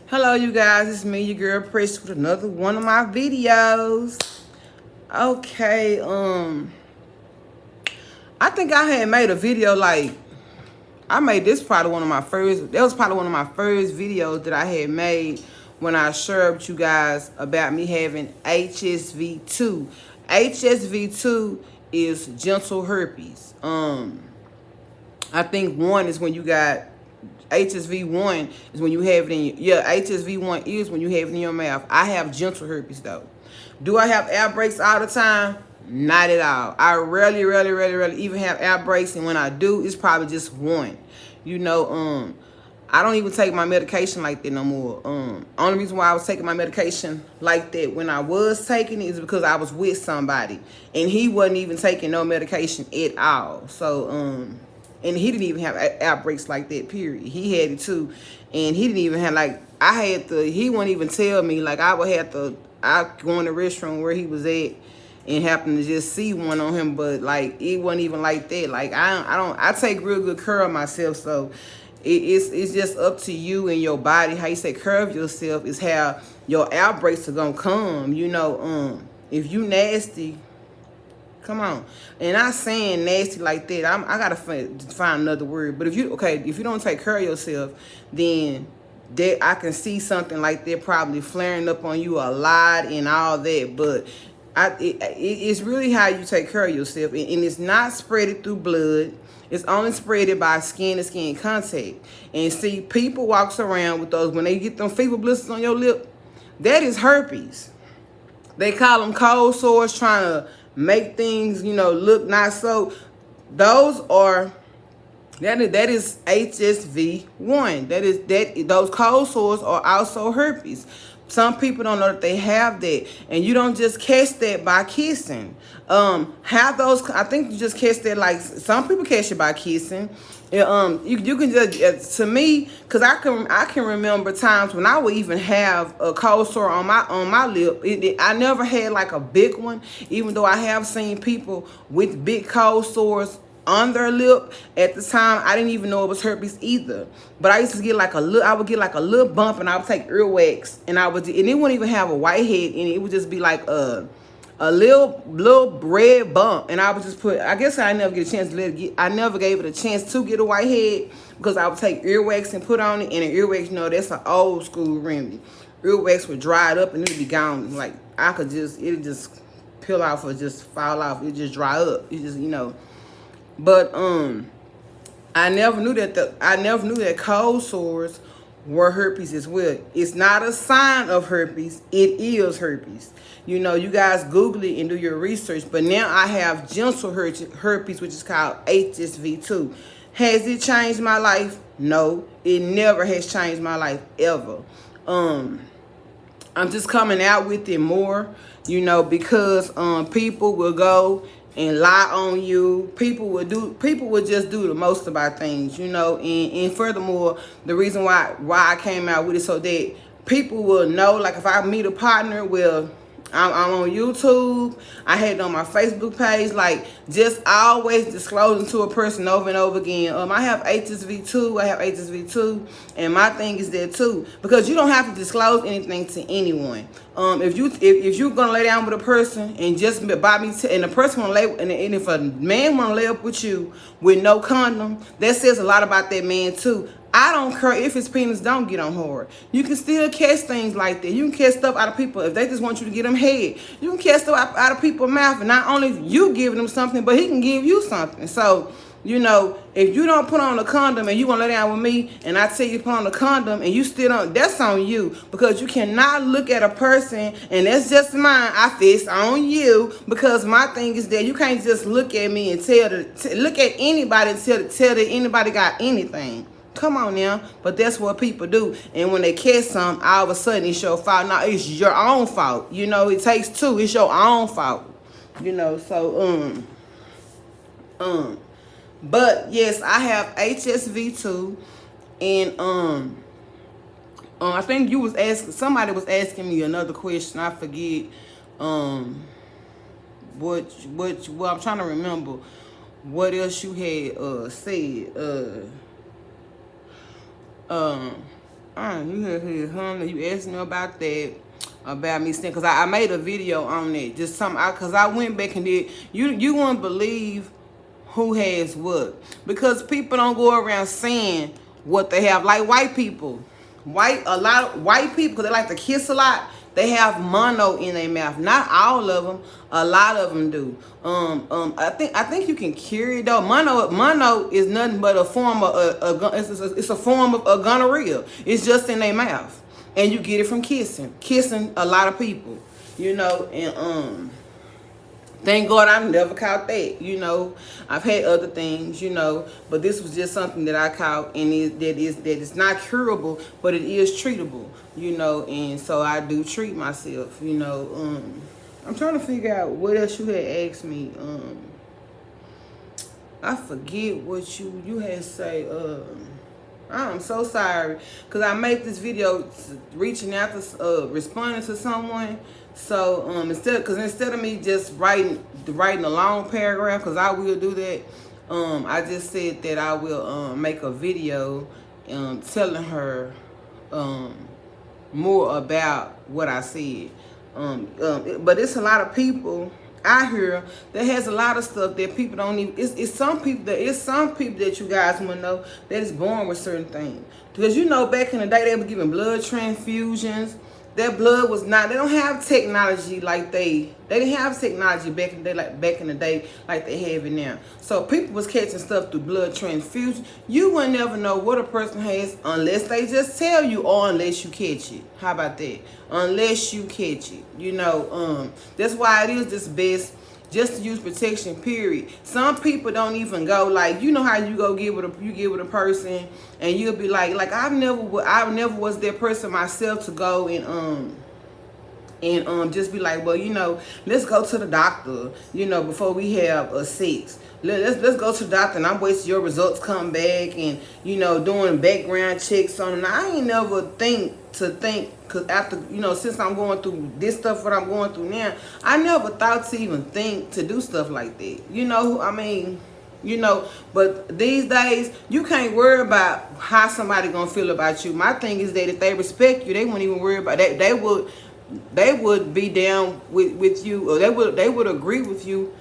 Hello, you guys. It's me, your girl Press, with another one of my videos. Okay, I think I had made a video I made this probably one of my first. That was probably one of my first videos that I had made when I shared with you guys about me having HSV2. HSV2 is genital herpes. I think one is when you got HSV1 is when you have it in HSV1 is when you have it in your mouth. I have genital herpes though. Do I have outbreaks all the time? Not at all. I rarely even have outbreaks, and when I do, it's probably just one. You know, I don't even take my medication like that no more. Only reason why I was taking my medication like that when I was taking it is because I was with somebody, and he wasn't even taking no medication at all. So, and he didn't even have outbreaks like that, period. He had it too, and he didn't even have he wouldn't even tell me, I go in the restroom where he was at and happen to just see one on him, but like it wasn't even like that. Like I take real good care of myself, so it's just up to you and your body how you take care of yourself is how your outbreaks are gonna come. If you nasty, come on. And not saying nasty like that. I gotta find another word. But if you don't take care of yourself, then that I can see something like that probably flaring up on you a lot and all that. But it's really how you take care of yourself, and it's not spreaded through blood. It's only spreaded by skin to skin contact. And see, people walks around with those when they get them fever blisters on your lip. That is herpes. They call them cold sores, trying to make things, look not so. Those are that is HSV1. Those cold sores are also herpes. Some people don't know that they have that, and you don't just catch that by kissing. I think you just catch that, like some people catch it by kissing. You can just to me, because I can remember times when I would even have a cold sore on my lip. I never had like a big one, even though I have seen people with big cold sores on their lip. At the time, I didn't even know it was herpes either. But I used to get I would get like a little bump, and I would take earwax, and it wouldn't even have a white head in it. It would just be like a little red bump, and I would just I guess I never get a chance to I never gave it a chance to get a white head, because I would take earwax and put on it, and an earwax, that's an old school remedy. Earwax would dry it up and it would be gone. Like it'd just peel off or just fall off. It just dry up. It just, But I never knew that cold sores were herpes as well. It's not a sign of herpes. It is herpes. You guys Google it and do your research. But now I have genital herpes, which is called HSV2. Has it changed my life? No, it never has changed my life ever. I'm just coming out with it more, because people will go and lie on you. People would just do the most about things, and furthermore, the reason why I came out with it, so that people will know, like if I meet a partner, I'm on YouTube, I had it on my Facebook page, like just always disclosing to a person over and over again, I have HSV2, and my thing is that too, because you don't have to disclose anything to anyone. If you're gonna lay down with a person and just by me, and the person wanna and if a man wanna lay up with you with no condom, that says a lot about that man too. I don't care if his penis don't get on hard. You can still catch things like that. You can catch stuff out of people if they just want you to get them head. You can catch stuff out of people's mouth, and not only you giving them something, but he can give you something. So, if you don't put on a condom and you want to lay down with me, and I tell you to put on a condom and you still don't, that's on you, because you cannot look at a person and that's just mine. I fix on you, because my thing is that you can't just look at me and look at anybody and tell that anybody got anything. Come on now. But that's what people do. And when they catch some, all of a sudden it's your fault. No, it's your own fault. It takes two. It's your own fault. But yes, I have HSV2, and I think somebody was asking me another question. I forget well, I'm trying to remember what else you had said. You hear him? You asked me about that, about me saying, because I made a video on it. Just something, because I went back and did. You wouldn't believe who has what, because people don't go around saying what they have. Like white people, a lot of white people, because they like to kiss a lot. They have mono in their mouth. Not all of them. A lot of them do. I think you can cure it though. Mono is nothing but a form of it's a form of a gonorrhea. It's just in their mouth, and you get it from kissing a lot of people. And thank God I never caught that. I've had other things, but this was just something that I caught, and that is not curable, but it is treatable, and so I do treat myself, I'm trying to figure out what else you had asked me. I forget what you had say. I'm so sorry, because I made this video reaching out to responding to someone. So instead of me just writing a long paragraph, because I will do that, I just said that I will make a video telling her more about what I said. But it's a lot of people out here that has a lot of stuff that people don't even. It's some people that you guys want to know that is born with certain things. Because back in the day they were giving blood transfusions. Their blood was not. They don't have technology like they didn't have technology back in the day like they have it now. So people was catching stuff through blood transfusion. You would never know what a person has unless they just tell you, or unless you catch it. How about that? Unless you catch it. That's why it is just best just to use protection, period. Some people don't even go, like, how you go get with a person, and you'll be like I never was that person myself to go and just be like, well, let's go to the doctor, before we have sex. Let's go to the doctor, and I'm waiting your results come back, and doing background checks on them. I ain't never think, because after since I'm going through this stuff, what I'm going through now, I never thought to even think to do stuff like that. But these days you can't worry about how somebody gonna feel about you. My thing is that if they respect you, they wouldn't even worry about that. They would be down with you, or they would agree with you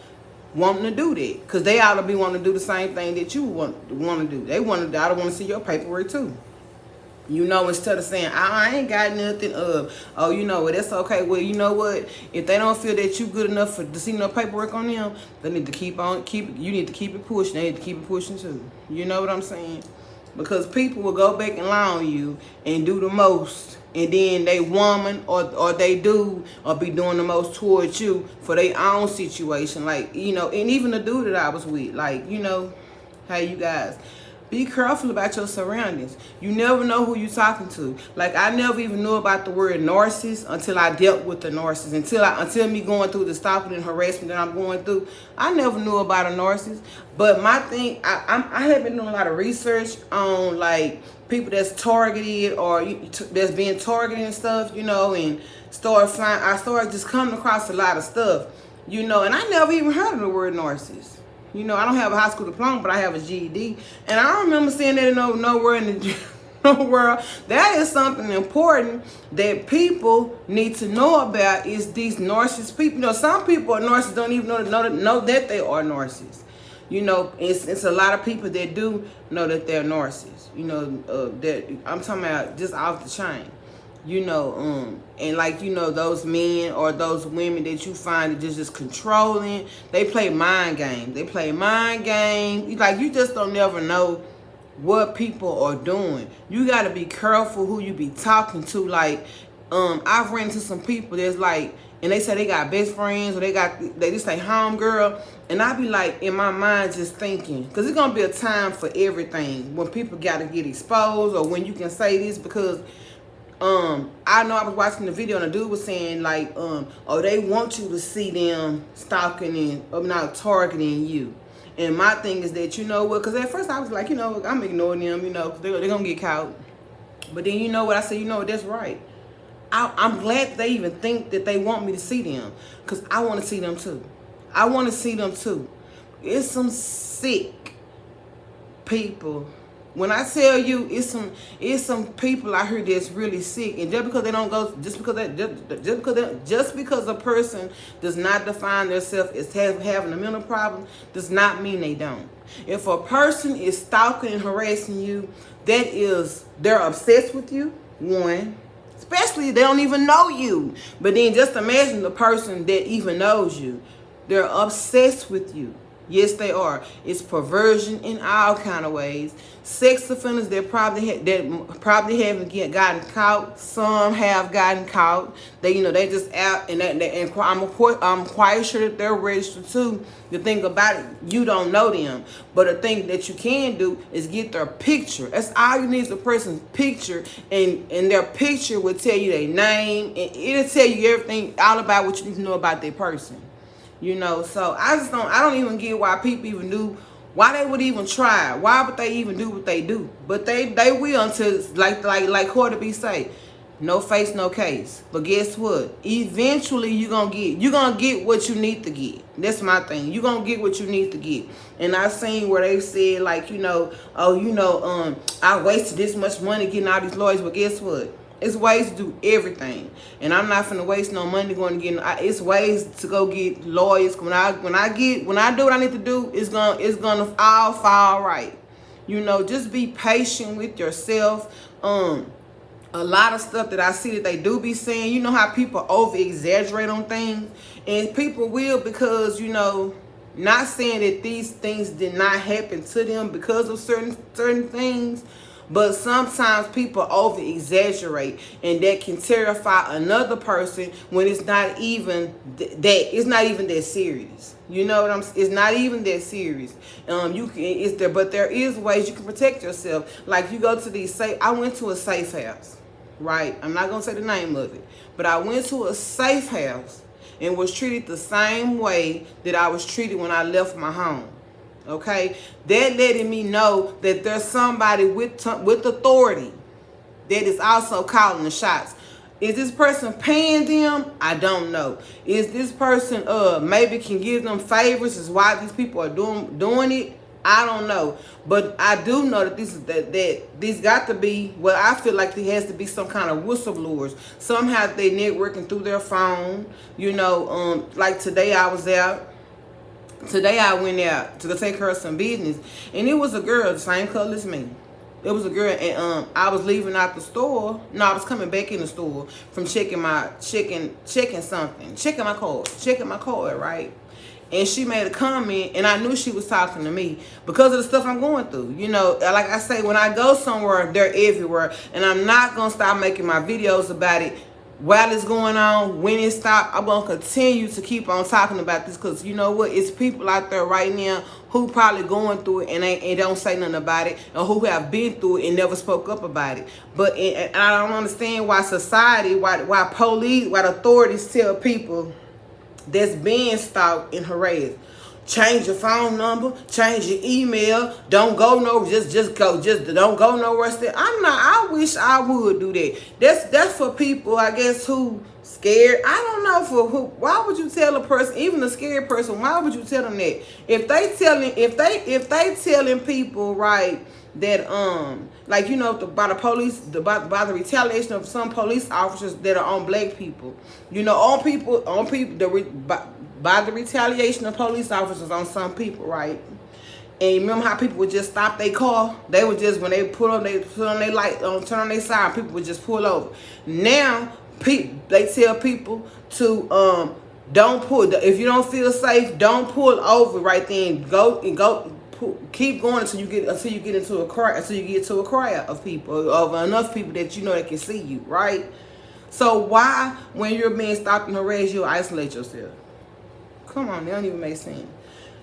wanting to do that, because they ought to be wanting to do the same thing that you want to do. I don't want to see your paperwork too. Instead of saying, I ain't got nothing, that's okay. Well, you know what? If they don't feel that you good enough to see no paperwork on them, they need to you need to keep it pushing. They need to keep it pushing too. You know what I'm saying? Because people will go back and lie on you and do the most, and then they woman or they dude or be doing the most towards you for their own situation. Like, and even the dude that I was with, like, hey, you guys, be careful about your surroundings. You never know who you're talking to. Like, I never even knew about the word narcissist until I dealt with the narcissist. Until me going through the stalking and harassment that I'm going through, I never knew about a narcissist. But my thing, I have been doing a lot of research on, like, people that's targeted or that's being targeted and stuff, and I started just coming across a lot of stuff, and I never even heard of the word narcissist. I don't have a high school diploma, but I have a GED. And I remember seeing that nowhere in the world. That is something important that people need to know about, is these narcissist people. Some people are narcissists, don't even know that they are narcissists. It's a lot of people that do know that they're narcissists. That I'm talking about just off the chain. And like, those men or those women that you find that just controlling, they play mind games. Like, you just don't never know what people are doing. You got to be careful who you be talking to. Like, I've ran into some people that's like, and they say they got best friends, or they just say home girl, and I be like, in my mind, just thinking, because it's gonna be a time for everything when people got to get exposed, or when you can say this, because I know I was watching the video and the dude was saying, like, they want you to see them stalking and not targeting you. And my thing is that, because at first I was like, I'm ignoring them, because they're going to get caught. But then what I said, that's right. I'm glad they even think that they want me to see them, because I want to see them too. It's some sick people When I tell you, it's some people out here that's really sick, and just because they don't go, just because a person does not define themselves as having a mental problem, does not mean they don't. If a person is stalking and harassing you, that is, they're obsessed with you. One, especially they don't even know you. But then just imagine the person that even knows you, they're obsessed with you. Yes, they are. It's perversion in all kind of ways. Sex offenders that probably haven't gotten caught. Some have gotten caught. They they just out, and I'm quite sure that they're registered too. The thing about it, you don't know them, but the thing that you can do is get their picture. That's all you need is a person's picture, and their picture will tell you their name, and it'll tell you everything all about what you need to know about that person. So I don't even get why people even do, why they would even try. Why would they even do what they do? But they will, until like Cardi B say, no face, no case. But guess what? Eventually you're gonna get what you need to get. That's my thing. You're gonna get what you need to get. And I've seen where they said like, I wasted this much money getting all these lawyers, but guess what? It's ways to do everything, and I'm not finna waste no money going to get. It's ways to go get lawyers. When I do what I need to do, it's gonna all fall right. Just be patient with yourself. A lot of stuff that I see that they do be saying. You know how people over exaggerate on things, and people will, because not saying that these things did not happen to them because of certain things. But sometimes people over exaggerate, and that can terrify another person when it's not even that. It's not even that serious. You know what I'm saying? It's not even that serious. But there is ways you can protect yourself. Like you go to these I went to a safe house, right? I'm not gonna say the name of it, but I went to a safe house and was treated the same way that I was treated when I left my home. Okay, that letting me know that there's somebody with authority that is also calling the shots. Is this person paying them? I don't know. Is this person maybe can give them favors? Is why these people are doing it? I don't know. But I do know that these got to be. Well, I feel like there has to be some kind of whistleblowers. Somehow they networking through their phone. Like today I was out. Today I went out to go take her some business, and it was a girl the same color as me. It was a girl, and I was leaving out the store. No, I was coming back in the store from checking my card, right? And she made a comment, and I knew she was talking to me because of the stuff I'm going through. Like I say, when I go somewhere, they're everywhere, and I'm not gonna stop making my videos about it. While it's going on, when it stops, I'm going to continue to keep on talking about this, because you know what? It's people out there right now who probably going through it and don't say nothing about it, or who have been through it and never spoke up about it. But and I don't understand why society, why police, why authorities tell people that's being stalked and harassed, change your phone number, change your email, don't go no, just don't go nowhere. I wish I would do that. That's for people, I guess, who scared. I don't know for who. Why would you tell a person, even a scared person, why would you tell them that? If they telling people, right, that like by the police, by the retaliation of some police officers that are on black people, by the retaliation of police officers on some people, right? And remember how people would just stop their car? They would just, when they put on their light, turn on their sign, people would just pull over. Now, they tell people to don't pull. If you don't feel safe, don't pull over right then. Keep going until you get into a crowd of people, of enough people that that can see you, right? So why, when you're being stopped and harassed, you isolate yourself? Come on, that don't even make sense.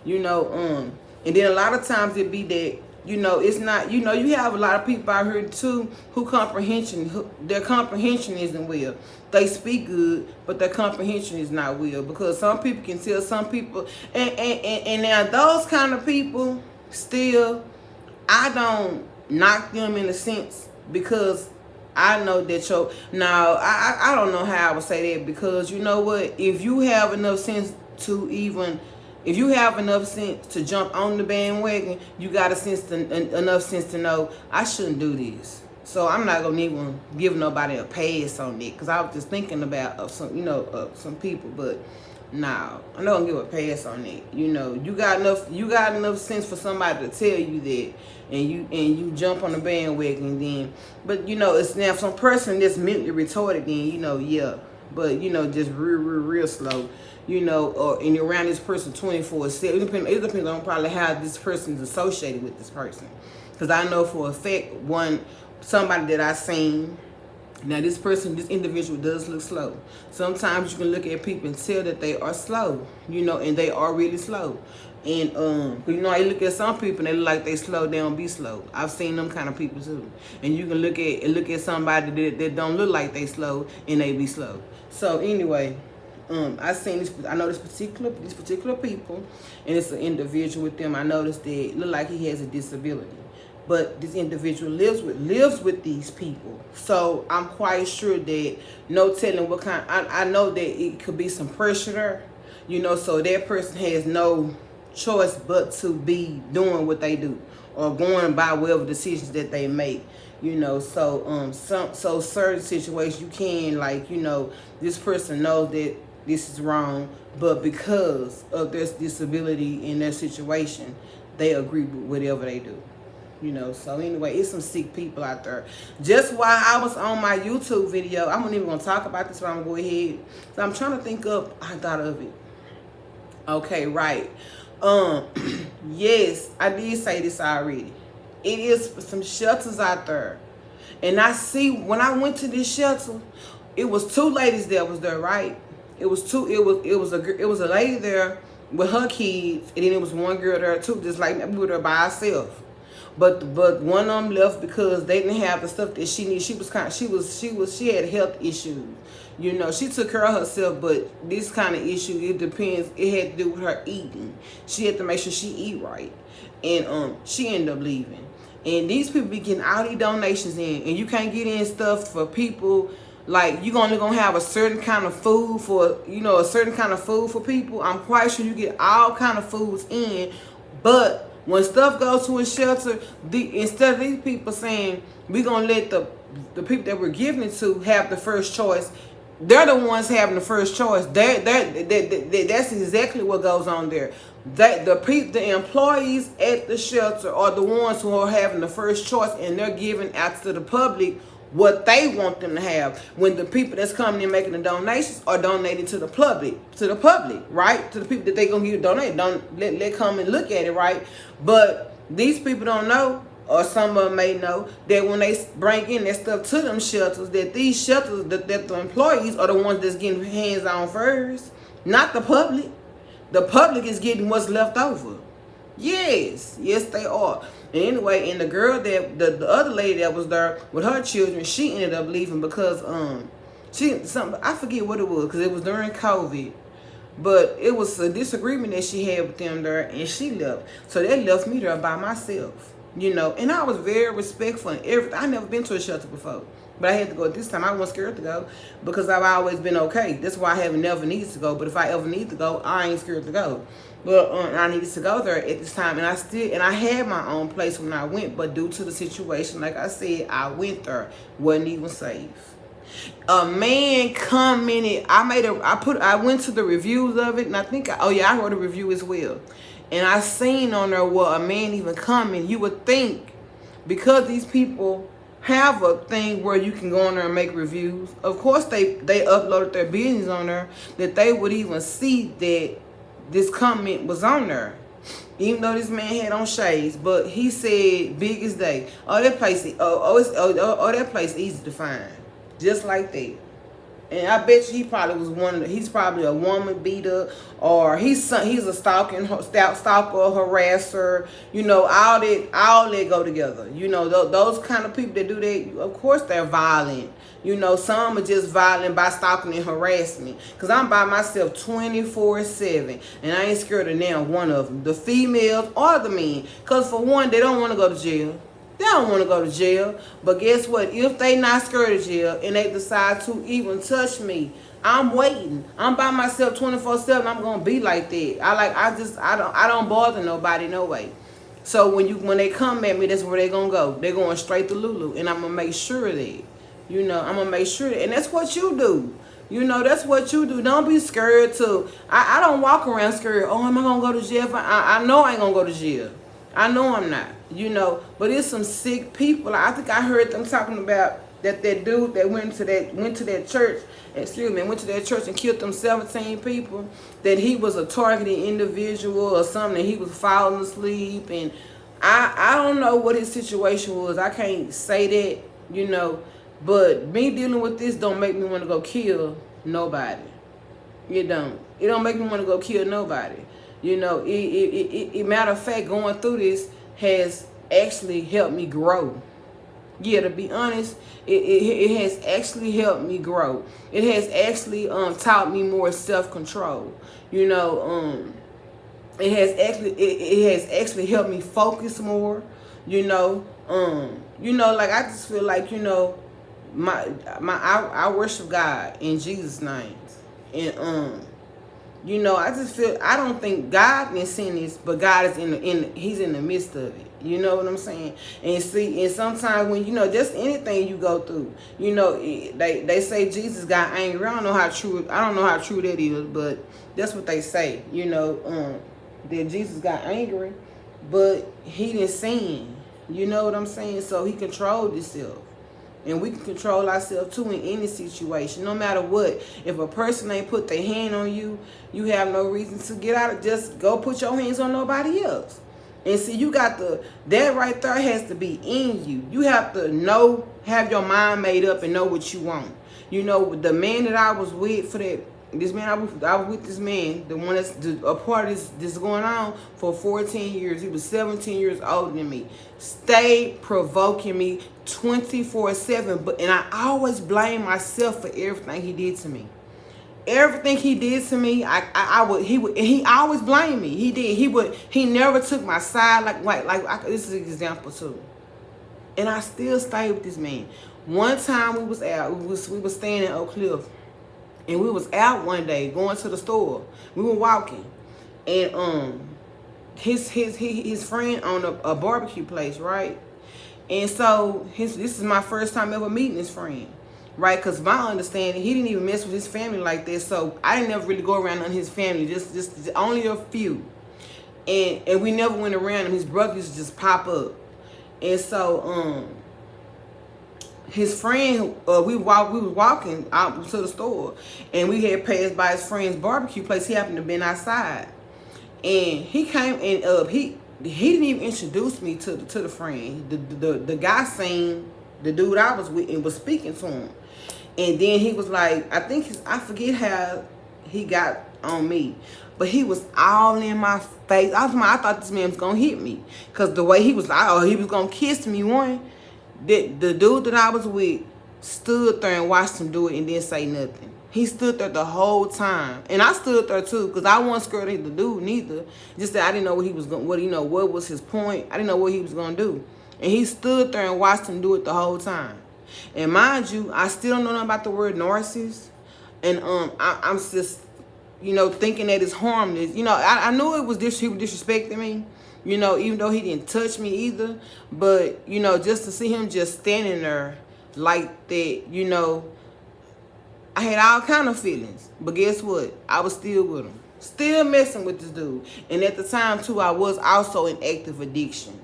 And then a lot of times it be that, it's not, you have a lot of people out here too their comprehension isn't well. They speak good, but their comprehension is not well, because some people can tell some people, and now those kind of people, still, I don't knock them in a sense, because I know that I don't know how I would say that, because you know what, if you have enough sense to even If you have enough sense to jump on the bandwagon, you got enough sense to know I shouldn't do this. So I'm not gonna even give nobody a pass on it, because I was just thinking about some people, but nah, I'm not gonna give a pass on it. You got enough sense for somebody to tell you that, and you jump on the bandwagon then. But it's now some person that's mentally retarded, then yeah. But just real slow. And you're around this person 24/7. It depends on probably how this person is associated with this person. Because I know for a fact, somebody that I seen, now this individual does look slow. Sometimes you can look at people and tell that they are slow, and they are really slow. And I look at some people and they look like they slow, they don't be slow. I've seen them kind of people too. And you can look at somebody that don't look like they slow and they be slow. So anyway, I know these particular people, and it's an individual with them. I noticed that it look like he has a disability, but this individual lives with these people. So I'm quite sure that no telling what kind. I know that it could be some pressure there, so that person has no choice but to be doing what they do or going by whatever decisions that they make. So certain situations you can, this person knows that this is wrong, but because of their disability in their situation, they agree with whatever they do. So anyway, it's some sick people out there. Just while I was on my YouTube video, I'm not even gonna talk about this, but I'm gonna go ahead. So I'm trying to think up, I thought of it. Okay, right. Yes, I did say this already. It is some shelters out there. And I see when I went to this shelter, it was two ladies that was there, right? It was a lady there with her kids, and then it was one girl there too, just like we were there by ourselves. But one of them left because they didn't have the stuff that she needed. She had health issues. She took care of herself, but this kind of issue, it depends. It had to do with her eating. She had to make sure she eat right, and she ended up leaving. And these people be getting all these donations in, and you can't get in stuff for people. Like, you're only gonna have a certain kind of food for people. I'm quite sure you get all kind of foods in, but when stuff goes to a shelter, instead of these people saying we're gonna let the people that we're giving it to have the first choice, they're the ones having the first choice. That's exactly what goes on there. The employees at the shelter are the ones who are having the first choice, and they're giving out to the public what they want them to have. When the people that's coming in making the donations are donating to the public, right? To the people that they gonna give donate. Don't let come and look at it, right? But these people don't know, or some of them may know, that when they bring in that stuff to them shelters, that these shelters, that the employees are the ones that's getting hands on first, not the public. The public is getting what's left over. Yes, they are. And anyway, and the girl the other lady that was there with her children, she ended up leaving because I forget what it was, because it was during COVID, but it was a disagreement that she had with them there, and she left. So they left me there by myself, and I was very respectful and everything. I never been to a shelter before, but I had to go this time. I wasn't scared to go because I've always been okay. That's why I haven't never needed to go. But if I ever need to go, I ain't scared to go. But I needed to go there at this time, and I had my own place when I went, but due to the situation, like I said, I went there, wasn't even safe. A man commented. I went to the reviews of it, and I think I wrote a review as well, and I seen on there where a man even commented. You would think, because these people have a thing where you can go on there and make reviews. Of course, they uploaded their business on there, that they would even see that this comment was on there, even though this man had on shades. But he said, "Big as day." That place easy to find, just like that. And I bet you he probably was he's probably a woman beater, or he's a stalker, harasser. All that go together. Those kind of people that do that, of course they're violent. Some are just violent by stalking and harassing me. Because I'm by myself 24/7. And I ain't scared of now one of them. The females or the men. Because for one, they don't want to go to jail. They don't want to go to jail. But guess what? If they not scared of jail and they decide to even touch me, I'm waiting. I'm by myself 24/7. I'm gonna be like that. I don't bother nobody no way. So when they come at me, that's where they gonna go. They're going straight to Lulu, and I'm gonna make sure that, I'm gonna make sure that, and that's what you do. That's what you do. Don't be scared to. I don't walk around scared. Oh, am I gonna go to jail? I know I ain't gonna go to jail. I know I'm not. But it's some sick people. I think I heard them talking about that dude that went to that church. Went to that church and killed them 17 people. That he was a targeted individual or something. He was falling asleep, and I don't know what his situation was. I can't say that. But me dealing with this don't make me want to go kill nobody. It don't make me want to go kill nobody. Matter of fact, going through this has actually helped me grow. Yeah, to be honest, it has actually helped me grow. It has actually taught me more self-control. It has actually helped me focus more. Like I just feel like I worship God in Jesus' name, and I just feel I don't think God is in this, but God is He's in the midst of it. You know what I'm saying? And sometimes when just anything you go through, they say Jesus got angry. I don't know how true that is, but that's what they say. That Jesus got angry, but He didn't sin. You know what I'm saying? So He controlled Himself. And we can control ourselves too in any situation, no matter what. If a person ain't put their hand on you, you have no reason to get out of. Just go put your hands on nobody else. And see, that right there has to be in you. You have to have your mind made up and know what you want. The man that I was with I was with this man, the one that's a part of this going on for 14 years. He was 17 years older than me. Stayed provoking me 24/7, and I always blame myself for everything he did to me. Everything he did to me, he always blamed me. He did. He never took my side. This is an example too. And I still stayed with this man. One time we was out. We was staying in Oak Cliff. And we was out one day going to the store. We were walking, and his friend owned a barbecue place, right? And so this is my first time ever meeting his friend, right? Because my understanding, he didn't even mess with his family like this. So I didn't never really go around on his family, just only a few, and we never went around him. His brothers just pop up, and so his friend, we was walking out to the store, and we had passed by his friend's barbecue place. He happened to be outside, and he came and he didn't even introduce me to the friend. The guy seen the dude I was with and was speaking to him, and then he was like, I forget how he got on me, but he was all in my face. I thought this man was gonna hit me, cause the way he was like, he was gonna kiss me one. The dude that I was with stood there and watched him do it and didn't say nothing. He stood there the whole time, and I stood there too, cause I wasn't scared of the dude neither. Just that I didn't know what he was going. What was his point? I didn't know what he was gonna do, and he stood there and watched him do it the whole time. And mind you, I still don't know nothing about the word narcissist, and I'm just thinking that it's harmless. I knew it was he was disrespecting me. Even though he didn't touch me either, but just to see him just standing there like that, I had all kind of feelings. But guess what? I was still with him, still messing with this dude. And at the time too, I was also in active addiction.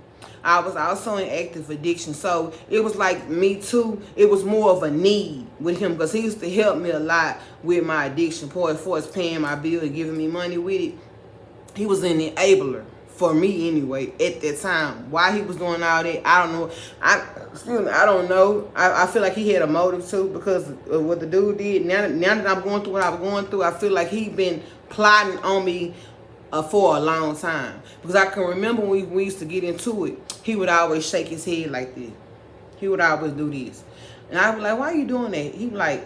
So it was like me too. It was more of a need with him, because he used to help me a lot with my addiction, as far as paying my bill and giving me money with it. He was an enabler. For me anyway, at that time. Why he was doing all that, I don't know. I don't know. I feel like he had a motive too, because of what the dude did. Now that I'm going through what I was going through, I feel like he been plotting on me for a long time. Because I can remember when we used to get into it, he would always shake his head like this. He would always do this. And I was like, why are you doing that? He was like,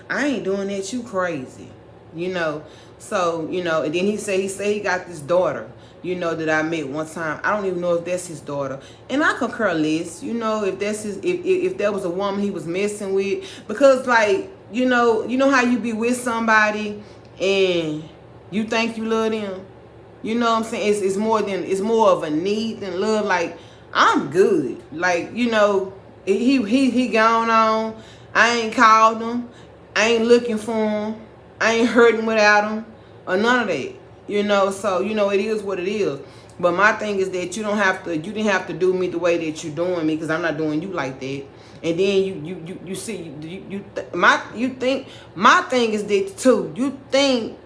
I ain't doing that, you crazy. you know. So, you know, and then he said he got this daughter, you know, that I met one time. I don't even know if that's his daughter. And I concur less, you know, if that's his, if there was a woman he was messing with. Because, like, you know how you be with somebody and you think you love them? You know what I'm saying? It's more of a need than love. Like, I'm good. Like, you know, he gone on. I ain't called him. I ain't looking for him. I ain't hurting without him or none of that. You know, so, you know, it is what it is. But my thing is that you didn't have to do me the way that you're doing me, because I'm not doing you like that. And then you see, my thing is that too. You think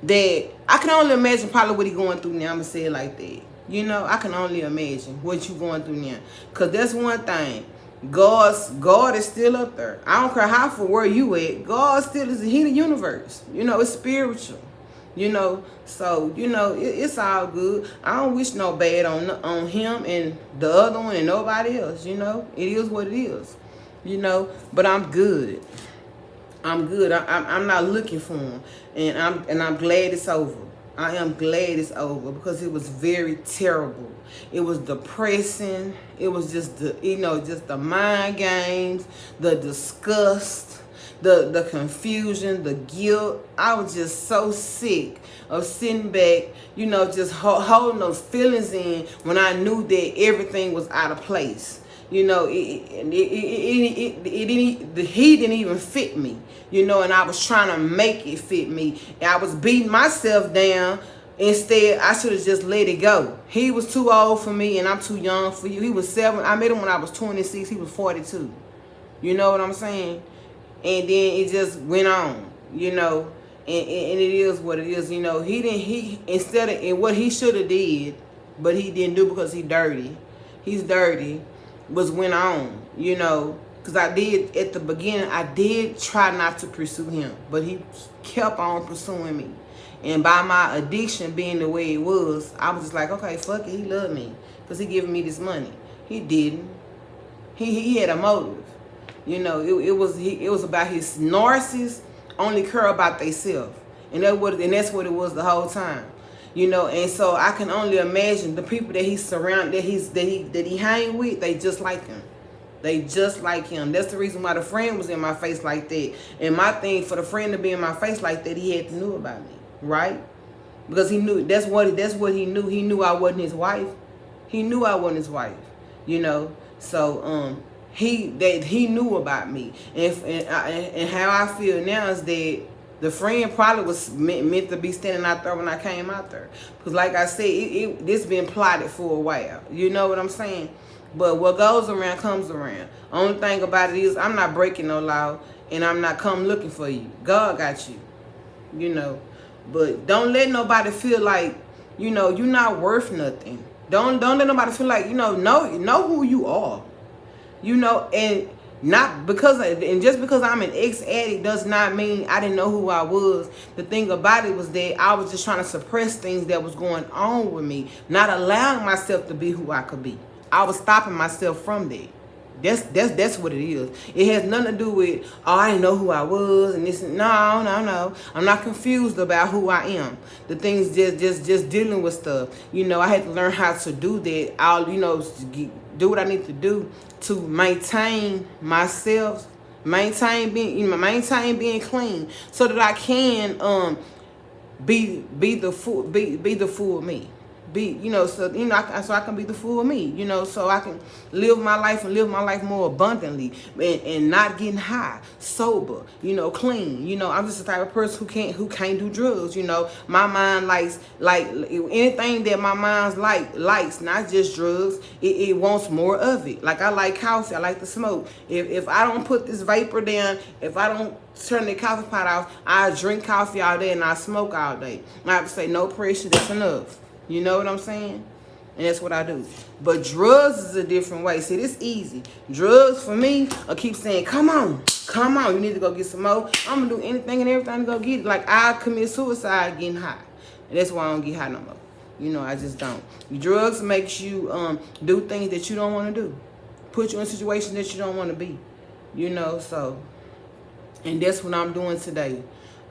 that I can only imagine probably what he going through now. I'm gonna say it like that. You know, I can only imagine what you going through now. Cause that's one thing. God is still up there. I don't care how for where you at. God still is the universe. You know, it's spiritual. You know, so, you know, it's all good. I don't wish no bad on him and the other one and nobody else. You know, it is what it is. You know, but I'm good. I'm good. I'm not looking for him, and I'm glad it's over. I am glad it's over, because it was very terrible. It was depressing. It was just just the mind games, the disgust, the confusion, the guilt. I was just so sick of sitting back, you know, just holding those feelings in when I knew that everything was out of place. You know, he didn't even fit me, you know, and I was trying to make it fit me. And I was beating myself down. Instead, I should have just let it go. He was too old for me, and I'm too young for you. He was 7. I met him when I was 26. He was 42. You know what I'm saying? And then it just went on, you know, and it is what it is. You know, instead of, and what he should have did, but he didn't do because he's dirty, was went on, you know, because I did, at the beginning, I did try not to pursue him, but he kept on pursuing me. And by my addiction being the way it was, I was just like, okay, fuck it, he loved me, because he giving me this money. He didn't. He had a motive. You know, it was about his narcissists only care about themselves. And that's what it was the whole time. You know, and so I can only imagine the people that he's surrounded, that he hang with, they just like him. They just like him. That's the reason why the friend was in my face like that. And my thing, for the friend to be in my face like that, he had to know about me, right? Because he knew, that's what he knew. He knew I wasn't his wife. He knew I wasn't his wife, you know. So he knew about me. And how I feel now is that the friend probably was meant to be standing out there when I came out there. Because like I said, this been plotted for a while. You know what I'm saying? But what goes around comes around. Only thing about it is I'm not breaking no law, and I'm not come looking for you. God got you. You know. But don't let nobody feel like, you know, you're not worth nothing. Don't let nobody feel like, you know who you are. You know, and just because I'm an ex-addict does not mean I didn't know who I was. The thing about it was that I was just trying to suppress things that was going on with me, not allowing myself to be who I could be. I was stopping myself from that. That's what it is. It has nothing to do with, oh, I didn't know who I was and this. No. I'm not confused about who I am. The things just dealing with stuff. You know, I had to learn how to do that. I'll, you know, do what I need to do to maintain myself, maintain being clean, so that I can be the full me. So I can be the full me, you know, so I can live my life more abundantly, and not getting high, sober, you know, clean. You know, I'm just the type of person who can't do drugs. You know, my mind likes anything that my mind likes, not just drugs. It wants more of it. Like I like coffee, I like to smoke. If I don't put this vapor down, if I don't turn the coffee pot off, I drink coffee all day and I smoke all day. I have to say, no pressure, that's enough. You know what I'm saying? And that's what I do. But drugs is a different way. See, this easy. Drugs for me, I keep saying, come on, you need to go get some more. I'm going to do anything and everything to go get it. Like, I commit suicide getting high. And that's why I don't get high no more. You know, I just don't. Drugs makes you do things that you don't want to do. Put you in situations that you don't want to be. You know, so. And that's what I'm doing today.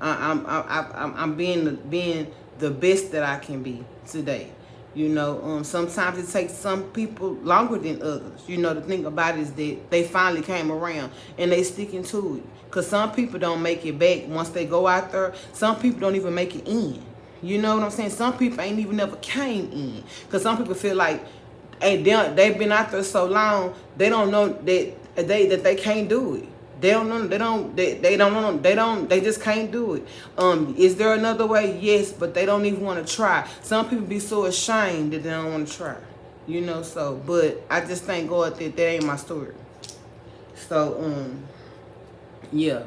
I'm being the best that I can be today. You know, sometimes it takes some people longer than others. You know, the thing about it is that they finally came around and they sticking to it. Because some people don't make it back once they go out there. Some people don't even make it in. You know what I'm saying? Some people ain't even never came in. Because some people feel like, hey, they've been out there so long, they don't know that they can't do it. They don't know. They just can't do it. Is there another way? Yes, but they don't even want to try. Some people be so ashamed that they don't want to try. You know, so, but I just thank God that ain't my story. So, yeah.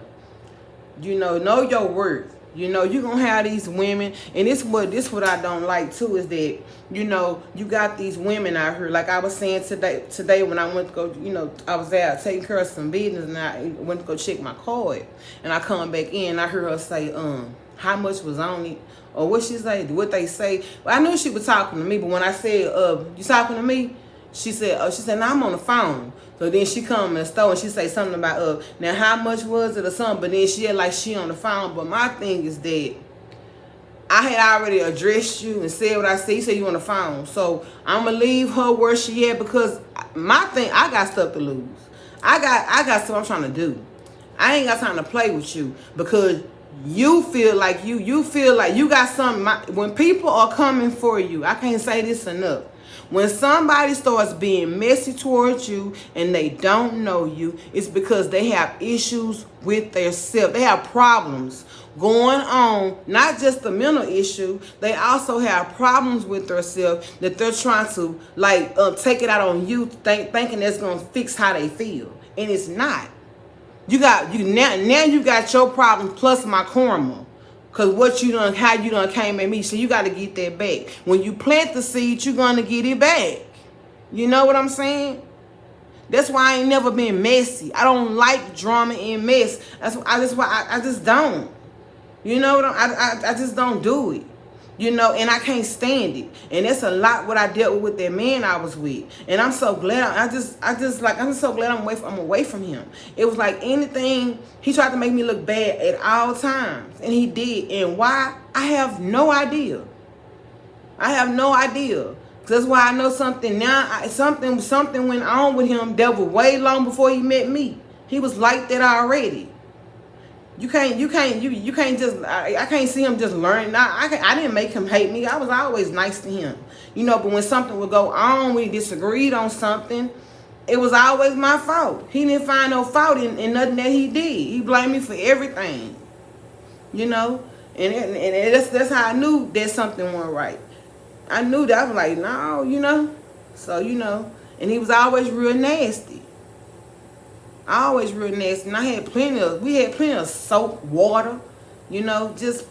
You know your worth. You know, you're going to have these women, and this what I don't like, too, is that, you know, you got these women out here, like I was saying today when I went to go, you know, I was out taking care of some business, and I went to go check my card, and I come back in, I heard her say, how much was on it, or what she say, what they say. Well, I knew she was talking to me, but when I said, you talking to me? She said, no, I'm on the phone. So then she come in the store and she say something about, now how much was it or something, but then she had like she on the phone. But my thing is that I had already addressed you and said what I said. You said you on the phone. So I'm going to leave her where she at, because my thing, I got stuff to lose. I got stuff I'm trying to do. I ain't got time to play with you, because you feel like you feel like you got something. When people are coming for you, I can't say this enough. When somebody starts being messy towards you and they don't know you, it's because they have issues with their self. They have problems going on, not just the mental issue. They also have problems with their self that they're trying to take it out on you, thinking that's gonna fix how they feel, and it's not. Now you got your problem plus my karma. Because how you done came at me. So you got to get that back. When you plant the seed, you're going to get it back. You know what I'm saying? That's why I ain't never been messy. I don't like drama and mess. That's why I just don't. You know what I just don't do it. You know, and I can't stand it. And that's a lot what I dealt with that man I was with. And I'm so glad. I'm just so glad I'm away from him. It was like anything, he tried to make me look bad at all times. And he did. And why? I have no idea. I have no idea. That's why I know something now. Something went on with him that was way long before he met me. He was like that already. You can't just, I can't see him just learn. I didn't make him hate me. I was always nice to him. You know, but when something would go on, we disagreed on something, it was always my fault. He didn't find no fault in nothing that he did. He blamed me for everything. You know? And that's how I knew that something wasn't right. I knew that. I was like, no, you know? So, you know, and he was always real nasty. Always real nasty. And we had plenty of soap, water, you know, just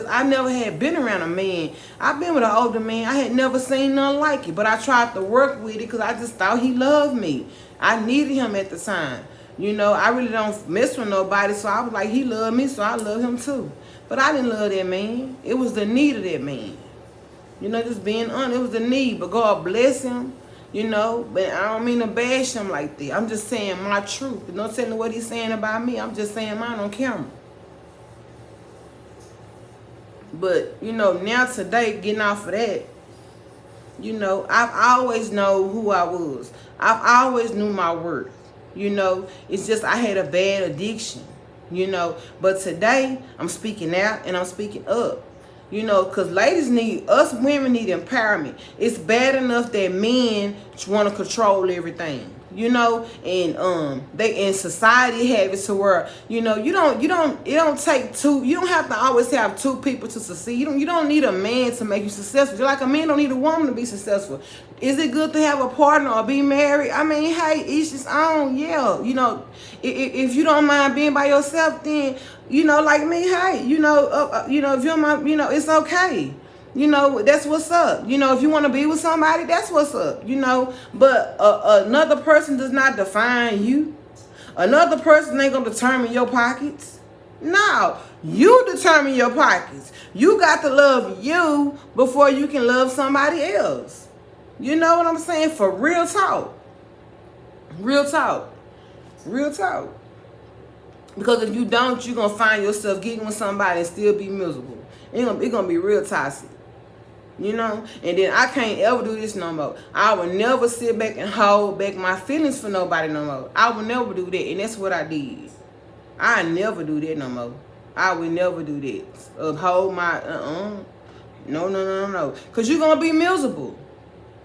I never had been around a man. I've been with an older man. I had never seen nothing like it, but I tried to work with it because I just thought he loved me. I needed him at the time. You know, I really don't mess with nobody, so I was like, he loved me, so I love him too. But I didn't love that man. It was the need of that man. You know, just being honest, it was the need, but God bless him. You know, but I don't mean to bash him like that. I'm just saying my truth. Don't tell me what he's saying about me. I'm just saying mine on camera. But, you know, now today, getting off of that, you know, I've always know who I was. I've always knew my worth. You know, it's just I had a bad addiction, you know. But today, I'm speaking out and I'm speaking up. You know, because us women need empowerment. It's bad enough that men want to control everything, you know, and they in society have it to where, you know, it don't take two. You don't have to always have two people to succeed. You don't need a man to make you successful. Just like a man don't need a woman to be successful. Is it good to have a partner or be married? I mean, hey, each his own. Yeah, you know, if you don't mind being by yourself, then, you know, like me, hey, you know, if you don't mind, you know, it's okay. You know, that's what's up. You know, if you want to be with somebody, that's what's up. You know, but another person does not define you. Another person ain't gonna determine your pockets. No, you determine your pockets. You got to love you before you can love somebody else. You know what I'm saying? For real talk. Real talk. Real talk. Because if you don't, you're going to find yourself getting with somebody and still be miserable. It's going to be real toxic. You know? And then I can't ever do this no more. I will never sit back and hold back my feelings for nobody no more. I will never do that. And that's what I did. I never do that no more. I would never do that. Hold my, No. Because you're going to be miserable.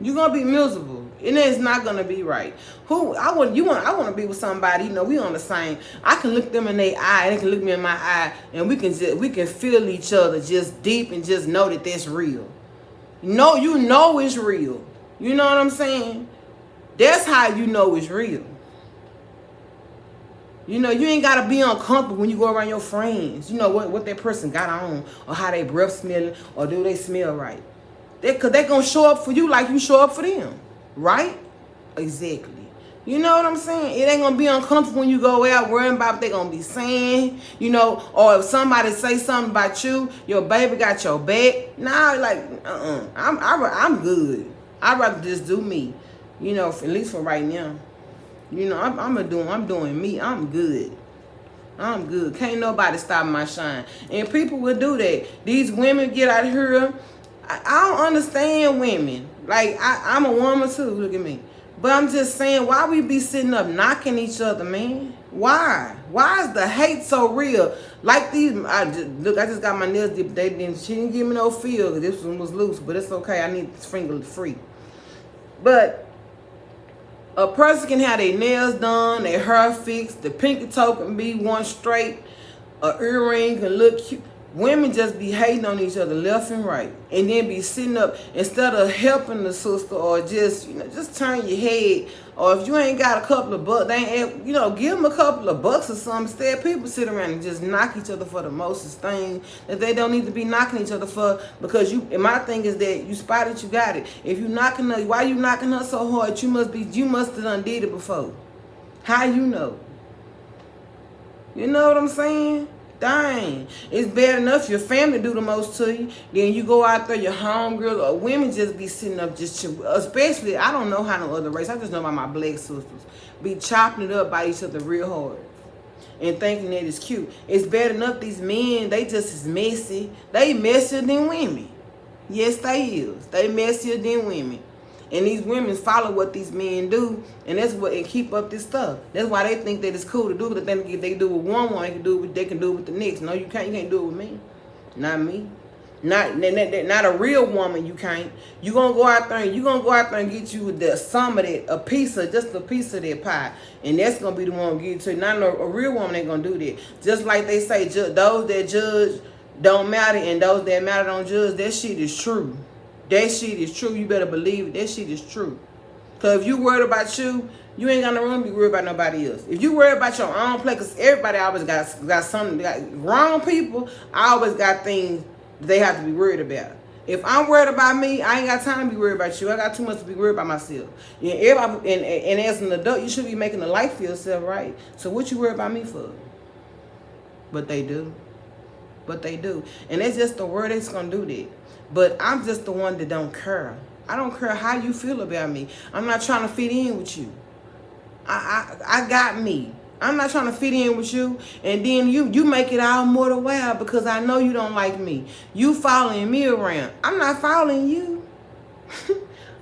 You're going to be miserable. And it's not going to be right. I want to be with somebody, you know, we on the same. I can look them in their eye, they can look me in my eye, and we can feel each other just deep and just know that that's real. No, you know it's real. You know what I'm saying? That's how you know it's real. You know, you ain't got to be uncomfortable when you go around your friends. You know what that person got on, or how they breath smelling, or do they smell right. Because they're going to show up for you like you show up for them. Right? Exactly. You know what I'm saying? It ain't going to be uncomfortable when you go out worrying about what they're going to be saying. You know, or if somebody say something about you, your baby got your back. Nah, like, I'm good. I'd rather just do me. You know, at least for right now. You know, I'm doing me. I'm good. I'm good. Can't nobody stop my shine. And people will do that. These women get out here. I don't understand women. Like, I'm a woman too. Look at me. But I'm just saying, why we be sitting up knocking each other, man? Why? Why is the hate so real? Like these, I just got my nails dipped. She didn't give me no feel. This one was loose, but it's okay. I need this finger free. But a person can have their nails done, their hair fixed, the pinky toe can be one straight, an earring can look cute. Women just be hating on each other left and right, and then be sitting up instead of helping the sister, or just, you know, just turn your head. Or if you ain't got a couple of bucks, they ain't, you know, give them a couple of bucks or something. Instead, people sit around and just knock each other for the mostest thing that they don't need to be knocking each other for. Because you, and my thing is that you spotted, you got it. If you knocking her, why you knocking her so hard? You must have done did it before. How you know? You know what I'm saying? Dang, it's bad enough your family do the most to you. Then you go out there, your homegirls or women just be sitting up just, especially, I don't know how no other race, I just know about my black sisters, be chopping it up by each other real hard and thinking that it's cute. It's bad enough these men, they just as messy. They messier than women. Yes, they is. They messier than women. And these women follow what these men do, and that's what, and keep up this stuff. That's why they think that it's cool to do it. They think if they do it with one, they can do it with the next. No, you can't. You can't do it with me. Not me. Not a real woman. You can't. You gonna go out there and get you some of that, just a piece of that pie, and that's gonna be the one who get to you. Not a real woman ain't gonna do that. Just like they say, those that judge don't matter, and those that matter don't judge. That shit is true. That shit is true. You better believe it. That shit is true. Because if you worried about you, you ain't got no room to be worried about nobody else. If you worry about your own play, because everybody always got something. Wrong people always got things they have to be worried about. If I'm worried about me, I ain't got time to be worried about you. I got too much to be worried about myself. Yeah, everybody, and as an adult, you should be making a life for yourself, right? So what you worry about me for? But they do. But they do. And that's just the word that's going to do that. But I'm just the one that don't care. I don't care how you feel about me. I'm not trying to fit in with you. I got me. I'm not trying to fit in with you. And then you make it all more the while because I know you don't like me. You following me around. I'm not following you.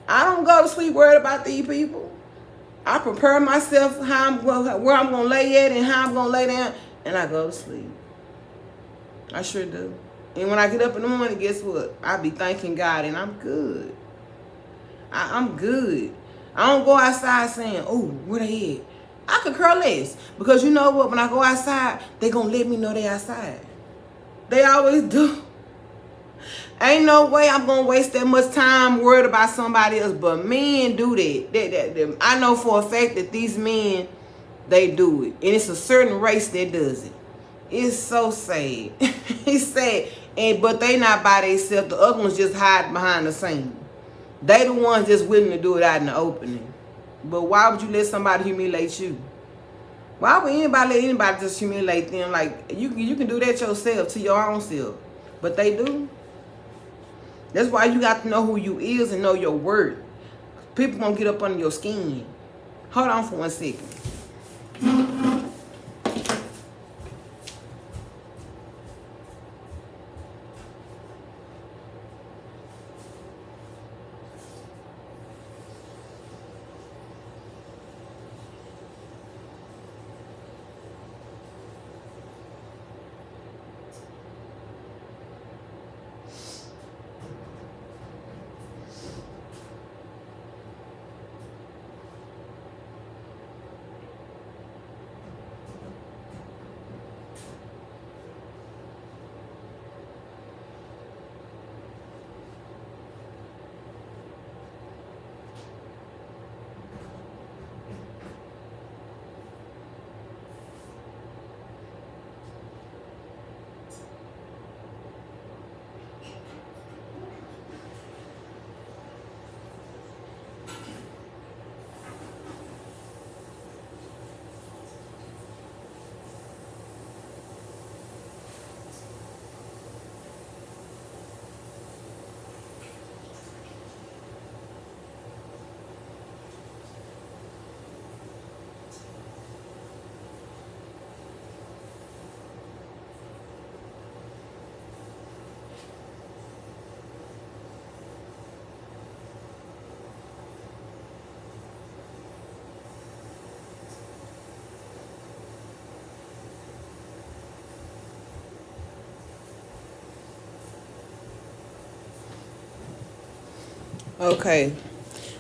I don't go to sleep worried about these people. I prepare myself where I'm going to lay at and how I'm going to lay down. And I go to sleep. I sure do. And when I get up in the morning, guess what? I be thanking God, and I'm good. I'm good. I don't go outside saying, oh, where they at? I could care less. Because you know what? When I go outside, they going to let me know they outside. They always do. Ain't no way I'm going to waste that much time worried about somebody else. But men do that. I know for a fact that these men, they do it. And it's a certain race that does it. It's so sad. It's sad. But they not by themselves. The other ones just hide behind the scene. They the ones just willing to do it out in the opening. But why would you let somebody humiliate you? Why would anybody let anybody just humiliate them? Like, you can do that yourself, to your own self. But they do. That's why you got to know who you is and know your worth. People gonna get up under your skin. Hold on for 1 second. Okay.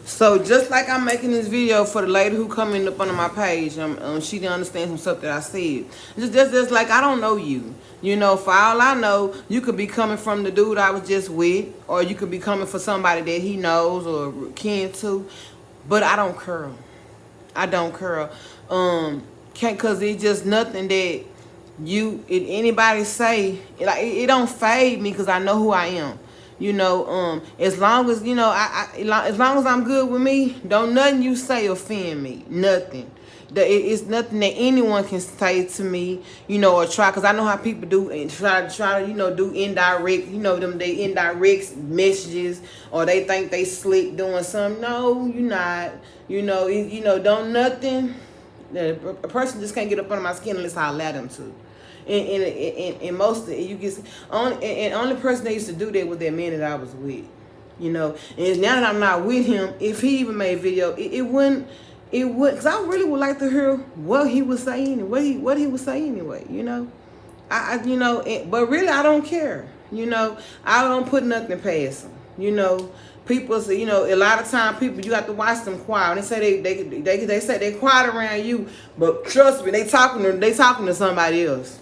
So just like I'm making this video for the lady who coming up under my page, she didn't understand some stuff that I said. Just like I don't know you. You know, for all I know, you could be coming from the dude I was just with, or you could be coming for somebody that he knows or kin to. But I don't care. I don't care. Can't, cause it's just nothing that anybody say. It don't fade me, cause I know who I am. You know, as long as, you know, as long as I'm good with me, don't nothing you say offend me. Nothing. It's nothing that anyone can say to me, you know, or try, because I know how people do and try to, you know, do indirect, you know, they indirect messages, or they think they slick doing something. No, you're not. You know, don't nothing. A person just can't get up under my skin unless I allow them to. And most of it, you get only person that used to do that was that man that I was with, you know. And now that I'm not with him, if he even made video, it wouldn't, because I really would like to hear what he was saying, what he was saying anyway, you know. You know, but really I don't care, you know. I don't put nothing past him, you know. People say, you know, a lot of time people, you have to watch them quiet. They say they say they quiet around you, but trust me, they talking to somebody else.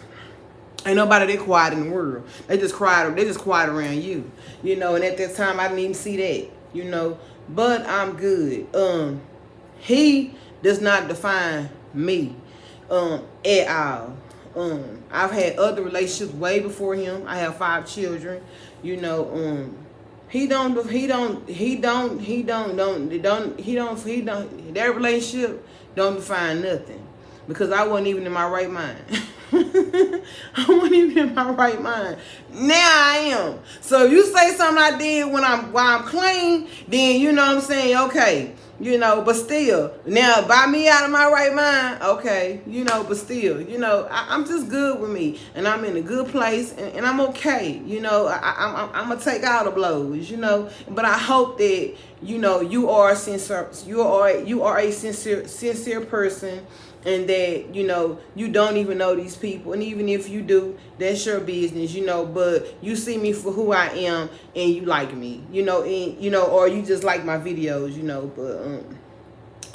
Ain't nobody that quiet in the world. They just quiet around you. You know, and at that time I didn't even see that, you know. But I'm good. He does not define me at all. I've had other relationships way before him. I have 5 children, you know. That relationship don't define nothing, because I wasn't even in my right mind. I wasn't even in my right mind. Now I am. So if you say something I did while I'm clean, then you know what I'm saying, okay. You know, but still, now by me out of my right mind, okay, you know, but still, you know, I'm just good with me, and I'm in a good place, and I'm okay, you know. I'm gonna take all the blows, you know, but I hope that, you know, you are a sincere person, and that, you know, you don't even know these people, and even if you do, that's your business, you know. But you see me for who I am, and you like me, you know, and you know, or you just like my videos, you know. But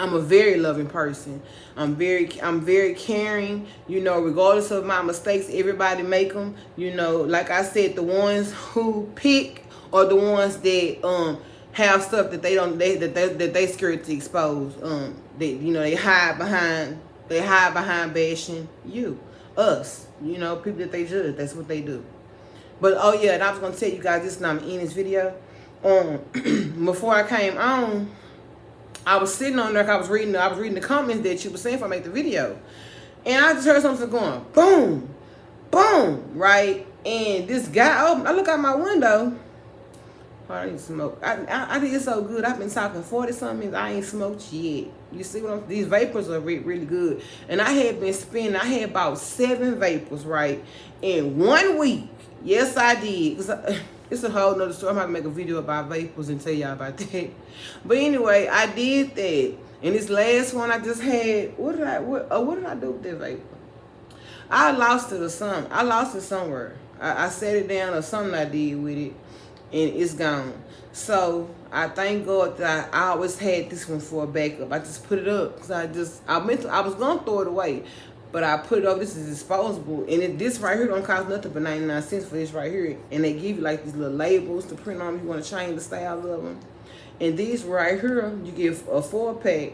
I'm a very loving person. I'm very caring, you know. Regardless of my mistakes, everybody make them, you know. Like I said, the ones who pick are the ones that have stuff that they scared to expose. You know, they hide behind bashing us, you know, people that they judge. That's what they do. But oh yeah, and I was gonna tell you guys this, and I'm in this video. Before I came on, I was sitting on there. I was reading the comments that you were saying if I make the video, and I just heard something going boom, boom, right. And this guy, I look out my window. I need to smoke. I think it's so good. I've been talking 40 something. I ain't smoked yet. You see what these vapors are really good. And I had about 7 vapors, right, in 1 week. Yes, I did. It's a whole nother story. I'm going to make a video about vapors and tell y'all about that. But anyway, I did that. And this last one I just had, what did I do with that vapor? I lost it or something. I lost it somewhere. I set it down or something I did with it, and it's gone. So I thank God that I always had this one for a backup. I just put it up because I was gonna throw it away, but I put it up. This is disposable, and this right here don't cost nothing but 99 cents for this right here. And they give you like these little labels to print on if you want to change the style of them. And these right here, you get a 4-pack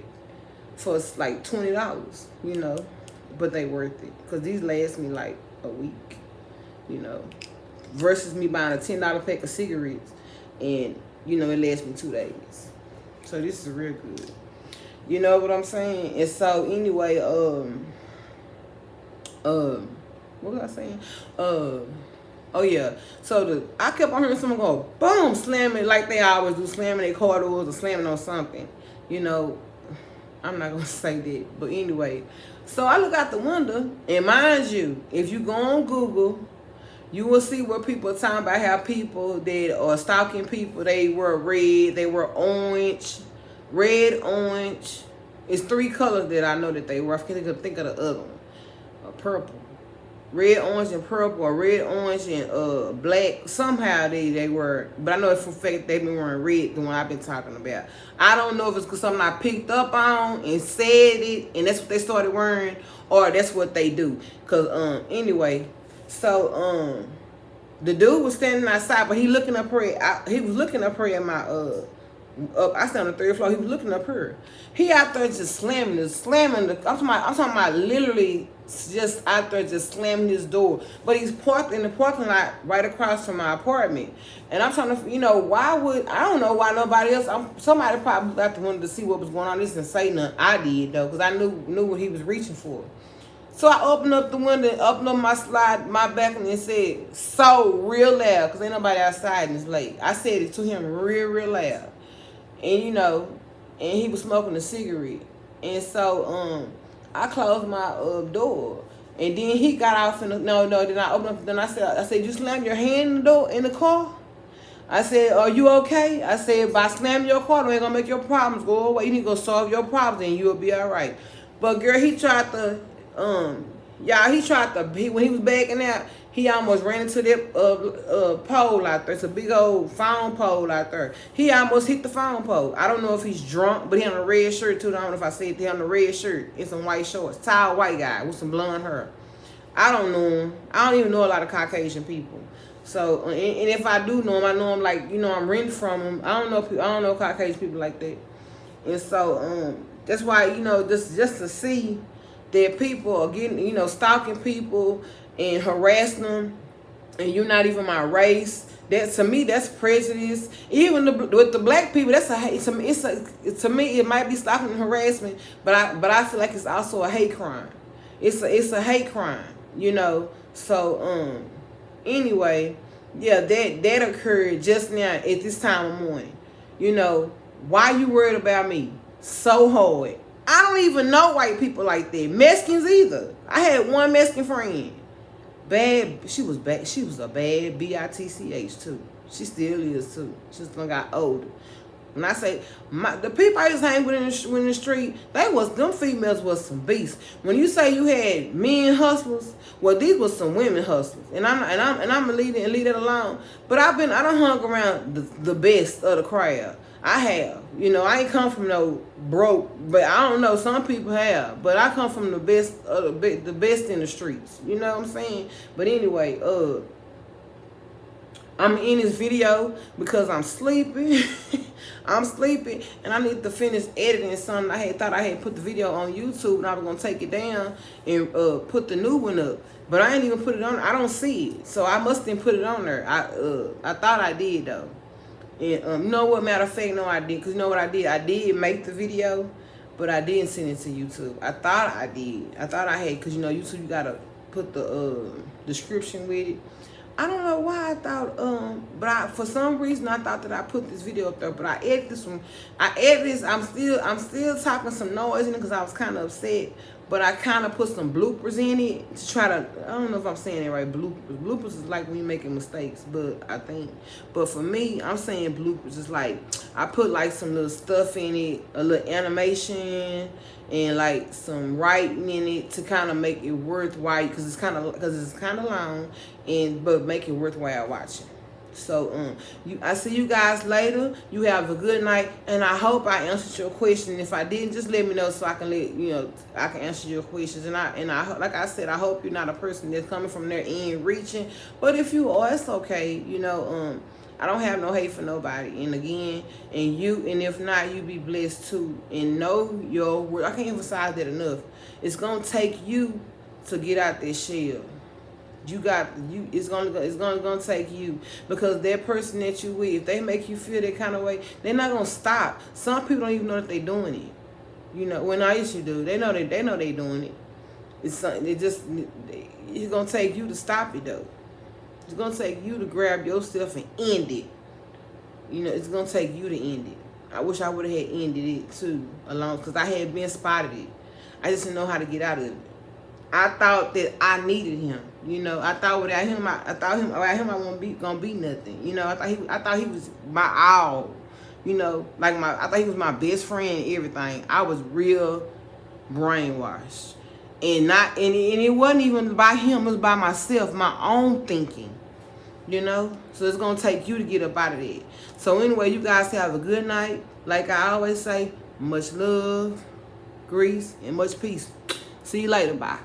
for like $20, you know, but they worth it because these last me like a week, you know, versus me buying a $10 pack of cigarettes, and you know, it lasts me 2 days. So this is real good. You know what I'm saying? And so anyway, what was I saying? Oh yeah. So I kept on hearing someone go boom, slamming like they always do, slamming their car doors or slamming on something. You know, I'm not gonna say that, but anyway. So I look out the window, and mind you, if you go on Google, you will see where people are talking about how people that are stalking people, they were red, they were orange, red, orange. It's 3 colors that I know that they were. I can't think of the other one. Purple. red, orange, and purple, or red, orange, and black. Somehow they were, but I know it's for fact they've been wearing red, the one I've been talking about. I don't know if it's because something I picked up on and said it, and that's what they started wearing, or that's what they do. Cause anyway, so the dude was standing outside, but he looking up here. He was looking up here at my I stand on the 3rd floor. He was looking up here. He out there just slamming the. I'm talking about literally just out there just slamming his door. But he's parked in the parking lot right across from my apartment. And I'm trying to, why would, I don't know why nobody else, somebody probably out there wanted to see what was going on. This didn't say nothing. I did though, because I knew what he was reaching for. So I opened up the window, opened up my balcony, and said, so real loud, because ain't nobody outside and it's late. I said it to him real loud. And and he was smoking a cigarette. And so I closed my door. And then he got off then I opened up, then I said, you slammed your hand in the door in the car? I said, are you okay? I said, by slamming your car, ain't gonna make your problems go away. You need to go solve your problems and you'll be all right. But girl, he tried to when he was backing out, he almost ran into that pole out there. It's a big old phone pole out there. He almost hit the phone pole. I don't know if he's drunk, but he on a red shirt too. I don't know if I said he on a red shirt and some white shorts. Tall white guy with some blonde hair. I don't know him. I don't even know a lot of Caucasian people. So, and if I do know him, I know him like, I'm renting from him. I don't know Caucasian people like that. And so, that's why, just to see that people are getting, stalking people and harassing them, and you're not even my race. That to me, that's prejudice. Even with the black people, that's a hate. To me, it might be stalking and harassment, but I feel like it's also a hate crime. It's a hate crime, So anyway, yeah, that occurred just now at this time of morning. Why you worried about me so hard? I don't even know white people like that. Mexicans either. I had one Mexican friend. Bad. She was bad. She was a bad bitch too. She still is too. She just got older. When I say the people I used to hang with in the street, them females was some beasts. When you say you had men hustlers, well, these was some women hustlers, and I'm gonna leave it alone. But I done hung around the best of the crowd. I have, I ain't come from no broke, but I don't know, some people have, but I come from the best in the streets. You know what I'm saying? But anyway, I'm in this video because I'm sleeping. I'm sleeping, and I need to finish editing something. I thought I had put the video on YouTube, and I was gonna take it down and put the new one up, but I ain't even put it on. I don't see it, so I must have put it on there. I thought I did though. And you know what? Matter of fact, no, I didn't. Because you know what I did? I did make the video, but I didn't send it to YouTube. I thought I did. I thought I had, because YouTube, you gotta put the description with it. I don't know why I thought, but for some reason I thought that I put this video up there. But I edited this one. I'm still talking some noise in it because I was kind of upset. But I kind of put some bloopers in it to try to, I don't know if I'm saying it right, bloopers. Bloopers is like when you're making mistakes, but for me, I'm saying bloopers is like, I put like some little stuff in it, a little animation, and like some writing in it to kind of make it worthwhile, because it's kind of long, but make it worthwhile watching. So I see you guys later. You have a good night, and I hope I answered your question. If I didn't, just let me know so I can I can answer your questions. And I like I said, I hope you're not a person that's coming from their end reaching. But if you are, it's okay. I don't have no hate for nobody. And again, and if not, you be blessed too. And know your word. I can't emphasize that enough. It's gonna take you to get out this shell. It's gonna take you, because that person that you with, if they make you feel that kind of way, they're not gonna stop. Some people don't even know that they're doing it. When I used to do, they know they doing it. It's gonna take you to stop it though. It's gonna take you to grab yourself and end it. It's gonna take you to end it. I wish I would have had ended it too, alone, because I had been spotted it. I just didn't know how to get out of it. I thought that I needed him. I thought without him, I wasn't gonna be nothing. I thought he was my all. I thought he was my best friend and everything. I was real brainwashed. And it wasn't even by him, it was by myself, my own thinking. You know? So it's gonna take you to get up out of that. So anyway, you guys have a good night. Like I always say, much love, grease, and much peace. See you later. Bye.